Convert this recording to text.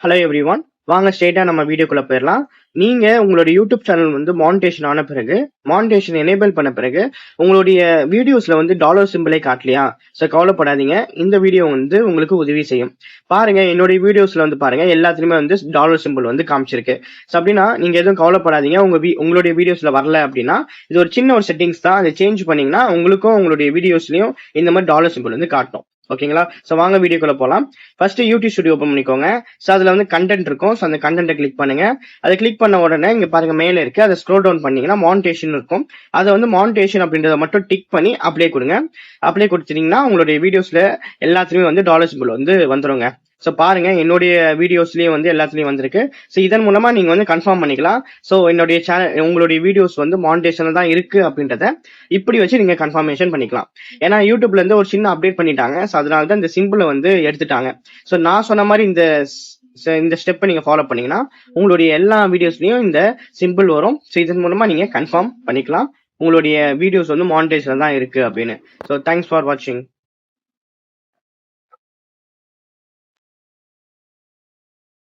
Hello everyone, வாங்க ஸ்ட்ரெயிட்டா நம்ம வீடியோக்குள்ள போயிடலாம். நீங்க உங்களோட யூடியூப் சேனல் வந்து மானிட்டேஷன் ஆன பிறகு, மானிட்டேஷன் எனேபிள் பண்ண பிறகு, உங்களுடைய வீடியோஸ்ல வந்து டாலர் சிம்பிளே காட்டலையா? ஸோ கவலைப்படாதீங்க. இந்த வீடியோ வந்து உங்களுக்கு உதவி செய்யும். பாருங்க, என்னுடைய வீடியோஸ்ல வந்து பாருங்க, எல்லாத்துலயுமே வந்து டாலர் சிம்பிள் வந்து காமிச்சிருக்கு. ஸோ அப்படின்னா நீங்க எதுவும் கவலைப்படாதீங்க. உங்களுடைய வீடியோஸ்ல வரல அப்படின்னா, இது ஒரு சின்ன ஒரு செட்டிங்ஸ் தான். அதை சேஞ்ச் பண்ணீங்கன்னா உங்களுக்கும் உங்களுடைய வீடியோஸ்லயும் இந்த மாதிரி டாலர் சிம்பிள் வந்து காட்டும். ஓகேங்களா? ஸோ வாங்க வீடியோக்குள்ள போலாம். ஃபர்ஸ்ட் யூடியூப் ஸ்டுடியோ ஓப்பன் பண்ணிக்கோங்க. ஸோ அதுல வந்து கண்டென்ட் இருக்கும். ஸோ அந்த கண்டென்ட்டை கிளிக் பண்ணுங்க. அதை கிளிக் பண்ண உடனே இங்க பாருங்க மேல இருக்கு. அதை ஸ்க்ரோல் டவுன் பண்ணீங்கன்னா மானிட்டேஷன் இருக்கும். அதை வந்து மானிட்டேஷன் அப்படின்றத மட்டும் டிக் பண்ணி அப்ளை கொடுங்க. அப்ளை கொடுத்துட்டீங்கன்னா உங்களுடைய வீடியோஸ்ல எல்லாத்துலயும் வந்து டாலர் சிம்பிள் வந்து வந்துருங்க. ஸோ பாருங்க, என்னுடைய வீடியோஸ்லயும் வந்து எல்லாத்துலயும் வந்திருக்கு. ஸோ இதன் மூலமா நீங்க வந்து கன்ஃபார்ம் பண்ணிக்கலாம். ஸோ என்னுடைய சேனல், உங்களுடைய வீடியோஸ் வந்து மானிட்டேஷன்ல தான் இருக்கு அப்படின்றத இப்படி வச்சு நீங்க கன்ஃபர்மேஷன் பண்ணிக்கலாம். ஏன்னா யூடியூப்ல இருந்து ஒரு சின்ன அப்டேட் பண்ணிட்டாங்க. ஸோ அதனால தான் இந்த சிம்பிளை வந்து எடுத்துட்டாங்க. ஸோ நான் சொன்ன மாதிரி இந்த ஸ்டெப்பை நீங்க ஃபாலோ பண்ணீங்கன்னா உங்களுடைய எல்லா வீடியோஸ்லயும் இந்த சிம்பிள் வரும். ஸோ இதன் மூலமா நீங்க கன்ஃபார்ம் பண்ணிக்கலாம் உங்களுடைய வீடியோஸ் வந்து மானிட்டேஷன்ல தான் இருக்கு அப்படின்னு. ஸோ தேங்க்ஸ் ஃபார் வாட்சிங்.